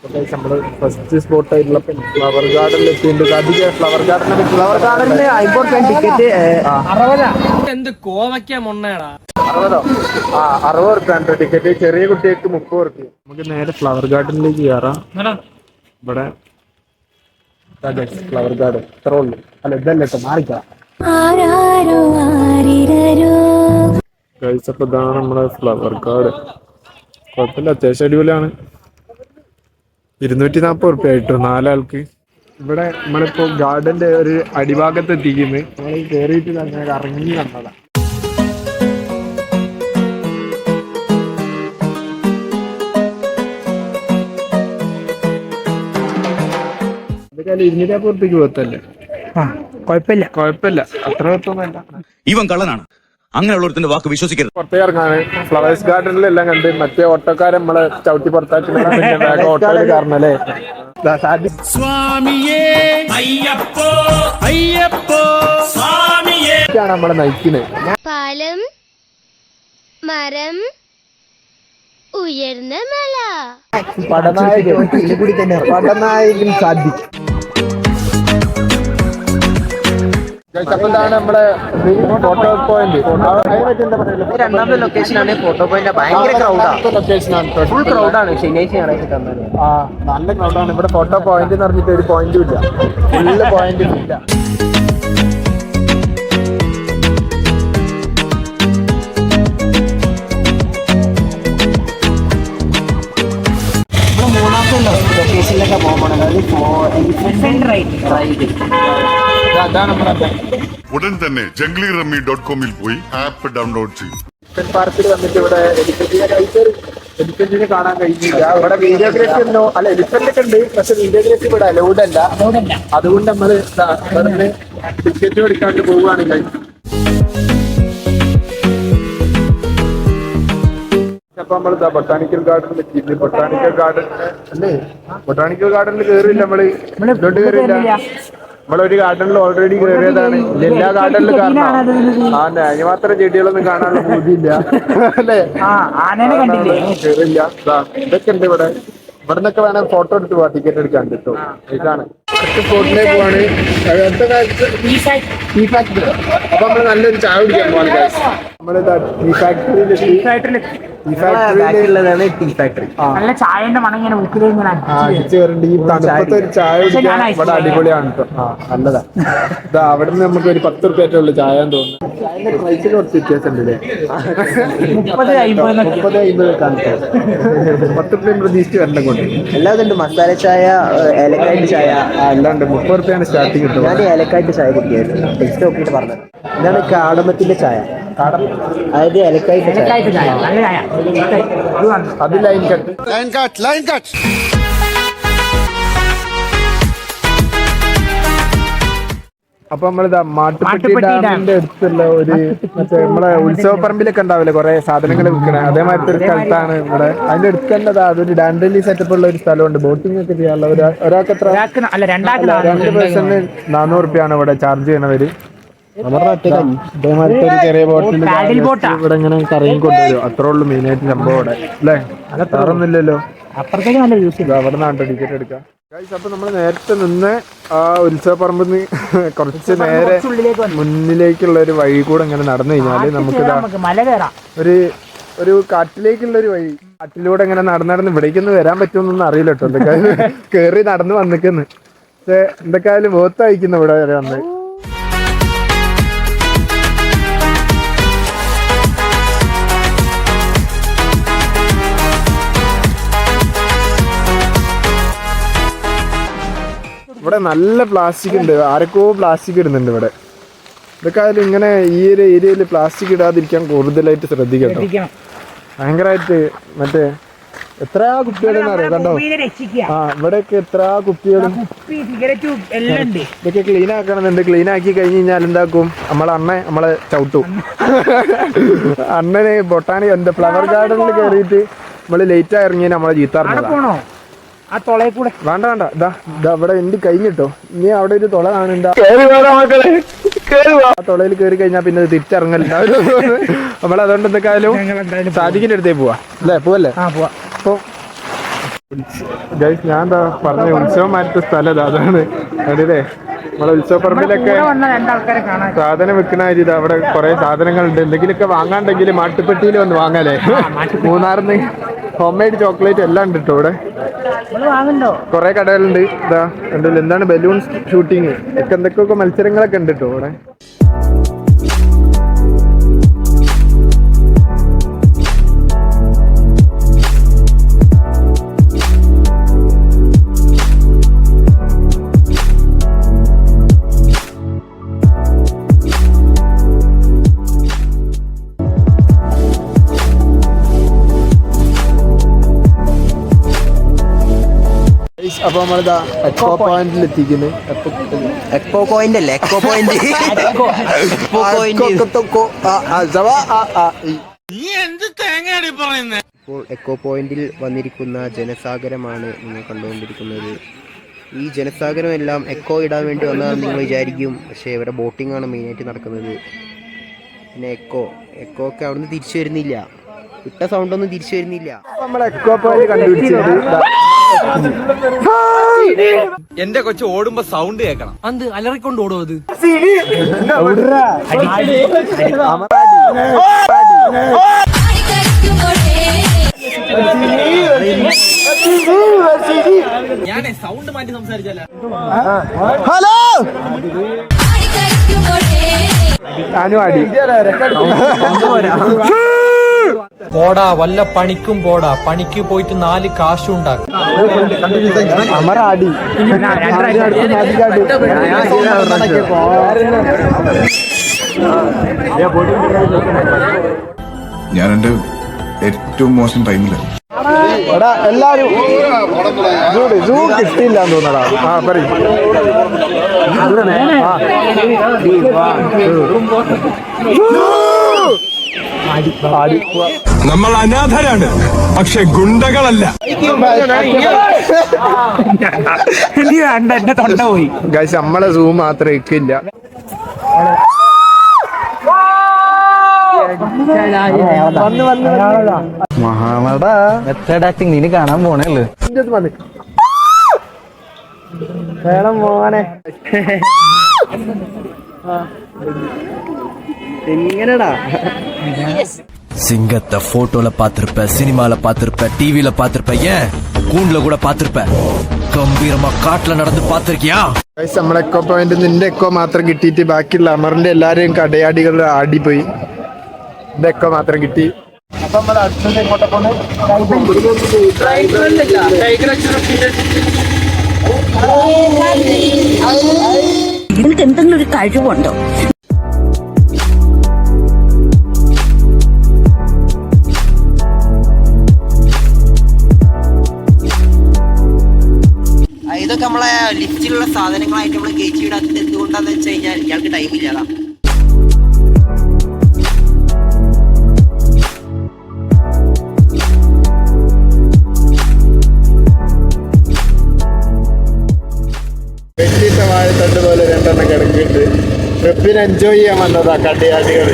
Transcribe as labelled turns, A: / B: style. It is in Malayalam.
A: നമ്മള് ഫസ്റ്റ് സ്പോട്ട് ആയിട്ടുള്ള ഫ്ലവർ ഗാർഡനിൽ എത്തിയിട്ടുണ്ട്. അധികം ഫ്ലവർ ഗാർഡനിൽ
B: 50 ടിക്കറ്റ് 60.
C: എന്ത് കോവയ്ക്ക മൊണ്ണയാടാ.
A: 60 ടിക്കറ്റ്. ചെറിയ കുട്ടികൾക്ക് 30. നമുക്ക് നേരെ ഫ്ലവർ ഗാർഡനിലേക്ക് കയറാം. ഇവിടെ ഫ്ലവർ ഗാർഡൻ ഇത്ര ഉള്ളു. അല്ല ഇതല്ലേ കേട്ടോ, മാറിക്കാം. കഴിച്ചപ്പോ ഇതാണ് നമ്മുടെ ഫ്ലവർ ഗാർഡൻ. കുഴപ്പമില്ല, അത്യാവശ്യം അടിപൊളിയാണ്. 240 ആയിട്ടോ 4 ആൾക്ക്. ഇവിടെ നമ്മളിപ്പോ ഗാർഡന്റെ ഒരു അടിഭാഗത്ത് എത്തിക്കുന്നത്. നമ്മൾ കയറിയിട്ട് അങ്ങനെ ഇറങ്ങി കണ്ടതാ. ഇതൊക്കെ 240 പോകത്തല്ലേ? കുഴപ്പമില്ല, അത്ര കുഴപ്പമൊന്നുമല്ല.
D: ഇവൻ കള്ളനാണ്, അങ്ങനെയുള്ളവരുടെ വാക്ക് വിശ്വസിക്കരുത്.
A: പുറത്തേക്ക് ഇറങ്ങാണ്. ഫ്ലവേഴ്സ് ഗാർഡനിലെല്ലാം കണ്ട് മറ്റേ ഓട്ടോക്കാരെ നമ്മളെ ചവിട്ടി പുറത്താക്കി ഓട്ടോയിൽ കാരണല്ലേ. നമ്മളെ നയിക്കുന്നത്
E: പാലം, മരം, ഉയർന്ന മല.
A: പടനായകൻ സാധിക്കും. ഇതാണ് നമ്മുടെ ഫോട്ടോ പോയിന്റ്.
B: രണ്ടാമത്തെ ലൊക്കേഷനാണ് ഫോട്ടോ പോയിന്റ്. ഭയങ്കര ക്രൗഡാണ്, ഫുൾ ക്രൗഡാണ്. ശനിയാഴ്ച
A: നല്ല ക്രൗഡാണ് ഇവിടെ. ഫോട്ടോ പോയിന്റ് എന്ന് പറഞ്ഞിട്ട് ഒരു പോയിന്റും ഇല്ല, ഫുള്ള് പോയിന്റും ഇല്ല.
B: മൂന്നാമത്തെ ലൊക്കേഷനിലൊക്കെ പോകുമ്പോൾ
F: ഉടൻ തന്നെ junglyrummy.com-ൽ പോയി ആപ്പ് ഡൗൺലോഡ് ചെയ്യും.
A: പാർക്കിൽ വന്നിട്ട് ഇവിടെ എലിഫന്റിനെ കാണാൻ കഴിഞ്ഞില്ല. ഇവിടെ വീഡിയോഗ്രാഫി ഒന്നോ അല്ല, എലിഫന്റ് ഒക്കെ ഉണ്ട്, പക്ഷെ വീഡിയോഗ്രാഫി ഇവിടെ അലൗഡ് അല്ല. അതുകൊണ്ട് നമ്മള് ടിക്കറ്റ് എടുക്കാണ്ട് പോവുകയാണ്. അപ്പൊ നമ്മൾ ബൊട്ടാണിക്കൽ ഗാർഡനിൽ എത്തിയിട്ട് ബൊട്ടാണിക്കൽ ഗാർഡനിൽ കയറിയില്ല. നമ്മള് ഇങ്ങോട്ട് കയറിയില്ല. നമ്മളൊരു ഗാർഡനിൽ ഓൾറെഡി കയറിയതാണ്. എല്ലാ ഗാർഡനിലും കാണാം. അതിന് മാത്രം ചെടികളൊന്നും കാണാനുള്ള ബുദ്ധിയില്ല അല്ലേ? കയറില്ല. ഇതൊക്കെ ഉണ്ട് ഇവിടെ. ഇവിടെ നിന്നൊക്കെ വേണം ഫോട്ടോ എടുത്ത് പോവാ, ടിക്കറ്റ് എടുക്കാൻ കിട്ടും. ഇതാണ് അടുത്ത സ്പോട്ടിലേക്ക് പോവാണ്. അടുത്ത കാലത്ത് ടീ ഫാക്ടറി. അപ്പൊ നമ്മള് നല്ലൊരു ചായ കുടിക്കാൻ പോവാണ്. നമ്മളിതാ ടീ ഫാക്ടറിയിലാണ് ടീ ഫാക്ടറി.
B: നല്ല ചായന്റെ മണം ഇങ്ങനെ
A: അടിച്ചു വരണ്ട്. ഈ തണുപ്പത്തെ ഒരു ചായ കുടിക്കാൻ ഇവിടെ അടിപൊളിയാണ് കേട്ടോ. നല്ലതാ. ഇതാ അവിടെ നിന്ന് നമുക്ക് ഒരു 10 റുപ്യ ഉള്ളു ചായ തോന്നുന്നു. ചായന്റെ പ്രൈസിൽ കുറച്ച് വ്യത്യാസം ഉണ്ട്. 30-50 കാണിട്ടോ. 10 റുപ്യ പ്രതീക്ഷിച്ച് വരണം കൊണ്ട്
B: എല്ലാതും ഉണ്ട്. മസാല ചായ, ഏലക്കായിട്ട് ചായ
A: എല്ലാം ഉണ്ട്. 30 റുപ്യാണ് സ്റ്റാർട്ടിങ് കിട്ടും.
B: ഞാൻ ഏലക്കായിട്ട് ചായ കുടിക്കായിരുന്നു. ടെസ്റ്റ് നോക്കിയിട്ട് പറഞ്ഞത്. ഇതാണ് കാടമത്തിന്റെ ചായ. അതായത് ഏലക്കായിട്ട് ചായ. നല്ല ചായ.
A: അത് ലൈൻ കട്ട്. അപ്പൊ നമ്മളിതാ മാട്ടുപ്പെട്ടി ഡാമിന്റെ അടുത്തുള്ള ഒരു മറ്റേ നമ്മളെ ഉത്സവപ്പറമ്പിലൊക്കെ ഉണ്ടാവില്ലേ കുറെ സാധനങ്ങൾ വിൽക്കണേ, അതേമാതിരി ഒരു സ്ഥലത്താണ് ഇവിടെ. അതിന്റെ അടുത്ത് തന്നെ അതൊരു ഡാൻഡലി സെറ്റപ്പ് ഉള്ള ഒരു സ്ഥലമുണ്ട്. ബോട്ടിംഗ് ഒക്കെ ചെയ്യാനുള്ള ഒരാൾക്ക് എത്ര 2 പേഴ്സണിന് 400 റുപ്യാണ് ഇവിടെ ചാർജ് ചെയ്യണവര്. ഇതേമാതിരി ഒരു ചെറിയ ബോട്ടിൽ ഇവിടെ ഇങ്ങനെ കറങ്ങി കൊണ്ടുവരും. അത്രേ ഉള്ളു മെയിനായിട്ട് സംഭവം ഇവിടെ അല്ലേ? വേറൊന്നുമില്ലല്ലോ.
B: അപ്പുറത്തേക്ക് നല്ല യൂസ് ചെയ്യും.
A: അവിടെ നിന്നാണ് ടിക്കറ്റ് എടുക്കാം. അപ്പൊ നമ്മൾ നേരത്തെ നിന്ന് ആ ഉത്സവപ്പറമ്പിൽ നിന്ന് കുറച്ച് നേരെ മുന്നിലേക്കുള്ള ഒരു വഴി കൂടെ ഇങ്ങനെ നടന്നു കഴിഞ്ഞാല് നമുക്ക് ഒരു കാട്ടിലേക്കുള്ള ഒരു വഴി. കാട്ടിലൂടെ ഇങ്ങനെ നടന്ന് ഇവിടേക്കൊന്നും വരാൻ പറ്റുമെന്നൊന്നും അറിയില്ല കേട്ടോ. എന്തൊക്കെ കേറി നടന്ന് വന്നിക്കുന്നു. പക്ഷെ എന്തൊക്കെയായാലും ബോത്തയക്കുന്നു ഇവിടെ വരെ വന്ന്. ഇവിടെ നല്ല പ്ലാസ്റ്റിക് ഉണ്ട്. ആരൊക്കെയോ പ്ലാസ്റ്റിക് ഇടുന്നുണ്ട് ഇവിടെ. ഇതൊക്കെ ആയാലും ഇങ്ങനെ ഈ ഒരു ഏരിയയിൽ പ്ലാസ്റ്റിക് ഇടാതിരിക്കാൻ കൂടുതലായിട്ട് ശ്രദ്ധിക്കണം. ഭയങ്കരമായിട്ട് മറ്റേ എത്ര കുപ്പികളെന്ന് അറിയാം കണ്ടോ. ഇവിടെയൊക്കെ എത്ര കുപ്പികളും. ഇതൊക്കെ ക്ലീൻ ആക്കണമെന്നുണ്ട്. ക്ലീൻ ആക്കി കഴിഞ്ഞ് കഴിഞ്ഞാൽ എന്താക്കും, നമ്മളെ ചവിട്ടും. അണ്ണന് ബൊട്ടാണി എന്താ ഫ്ലവർ ഗാർഡനിൽ കയറിയിട്ട് നമ്മള് ലേറ്റ് ആയി ഇറങ്ങിയാൽ നമ്മളെ ചീത്താറിഞ്ഞതാ. വേണ്ട ഇതാ ഇവിടെ എന്ത് കഴിഞ്ഞിട്ടോ. ഇനി അവിടെ ഒരു തുള കാണുന്നുണ്ട്. ആ തുളയിൽ കയറി കഴിഞ്ഞാൽ പിന്നെ തിരിച്ചിറങ്ങലില്ല. നമ്മളതുകൊണ്ട് എന്തൊക്കെയായാലും സാദിഖിന്റെ അടുത്തേക്ക് പോവാ അല്ലേ? പോവല്ലേ? അപ്പൊ ഗൈസ് ഞാൻ എന്താ പറഞ്ഞ ഉത്സവം മാറ്റ സ്ഥലം അതാണ് കണ്ടില്ലേ നമ്മളെ ഉത്സവ പറമ്പിലൊക്കെ സാധനം വെക്കുന്ന കാര്യം ഇത് അവിടെ കുറെ സാധനങ്ങളുണ്ട് എന്തെങ്കിലുമൊക്കെ വാങ്ങാണ്ടെങ്കിൽ മാട്ടുപ്പെട്ടിയിൽ വന്ന് വാങ്ങാലേ മൂന്നാറിന്ന് ഹോം മെയ്ഡ് ചോക്ലേറ്റ് എല്ലാം ഉണ്ട് കേട്ടോ ഇവിടെ കുറെ കടകളുണ്ട് ഇതാ കണ്ടില്ല എന്താണ് ബലൂൺ ഷൂട്ടിങ് ഒക്കെ എന്തൊക്കെയൊക്കെ മത്സരങ്ങളൊക്കെ ഉണ്ട് കേട്ടോ ഇവിടെ അപ്പൊ നമ്മളിതാ എക്കോ പോയിന്റിൽ എത്തിക്കുന്നത്
B: എക്സ്പോ പോയിന്റ് അല്ലേ എക്സ്പോ പോയിന്റ് ഇപ്പോൾ എക്കോ പോയിന്റിൽ വന്നിരിക്കുന്ന ജനസാഗരമാണ് നിങ്ങൾ കണ്ടുകൊണ്ടിരിക്കുന്നത്. ഈ ജനസാഗരം എല്ലാം എക്കോ ഇടാൻ വേണ്ടി വന്നതാണെന്ന് നിങ്ങൾ വിചാരിക്കും. പക്ഷേ ഇവിടെ ബോട്ടിംഗ് ആണ് മെയിനായിട്ട് നടക്കുന്നത്. പിന്നെ എക്കോ ഒക്കെ അവിടുന്ന് തിരിച്ചു വരുന്നില്ല. ഇട്ട സൗണ്ടൊന്നും തിരിച്ചു വരുന്നില്ല.
A: നമ്മൾ എക്കോ പോയിന്റ് കണ്ടുപിടിച്ചിട്ടുണ്ട്.
D: എന്റെ കൊച്ചു ഓടുമ്പോ സൗണ്ട് കേൾക്കണം.
C: അത് അലറിക്കൊണ്ട് ഓടും അത്. ഞാനേ സൗണ്ട് മാറ്റി സംസാരിച്ചല്ല.
A: ഹലോ അനുവാടി
G: പോടാ വല്ല പണിക്കും പോടാ, പണിക്ക് പോയിട്ട് 4 കാശും ഉണ്ടാക്കും.
A: അമറാടി
F: ഞാൻ എന്റെ ഏറ്റവും മോശം ടൈമിലാണ്.
A: എല്ലാരും സൂ കിട്ടിയില്ല തോന്നടാ. ആ പറയും
H: നമ്മൾ അനാഥരാണ്, പക്ഷെ ഗുണ്ടകളല്ല.
G: എന്റെ തൊണ്ട പോയി.
A: ഗൈസ് നമ്മളെ സൂ മാത്രം ഇക്കില്ല. മഹാനടാ
G: മെത്തേഡ് ആക്ടിങ് നീ കാണാൻ പോണേള്ളു.
A: വേണം മോനെ എങ്ങനെടാ
I: சிங்கத்தை போட்டோல பாத்திருப்ப, சினிமால பாத்திருப்ப, டிவில பாத்திருப்ப, ஏன் கூண்டுல கூட பாத்திருப்ப. ഗംഭീരമാ കാട്ടില നടന്ന് പാത്തിരിക്കാ.
A: നമ്മളെ എക്കോ പോയിന്റ് നിന്റെ എക്കോ മാത്രം കിട്ടിയിട്ട് ബാക്കിയുള്ള അമറിന്റെ എല്ലാരെയും കടയാടികൾ ആടിപ്പോയി. എന്റെ എക്കോ മാത്രം കിട്ടി. അപ്പൊ നമ്മൾ അടുത്തത് എങ്ങോട്ടാ പോണേ?
J: നിങ്ങൾക്ക് എന്തെങ്കിലും ഒരു കഴിവുണ്ടോ?
B: ഇതൊക്കെ നമ്മളെ ലിസ്റ്റിലുള്ള സാധനങ്ങളായിട്ട് നമ്മൾ കയറ്റി വിടാത്തത് എന്തുകൊണ്ടാന്ന് വെച്ച് കഴിഞ്ഞാൽ ഇയാൾക്ക് ടൈമില്ലാതാ.
A: വെട്ടിയിട്ട വാഴത്തണ്ട് പോലെ 2 കിടക്കിയിട്ട് ട്രിപ്പിന് എൻജോയ് ചെയ്യാൻ വന്നതാ കടയാടികൾ.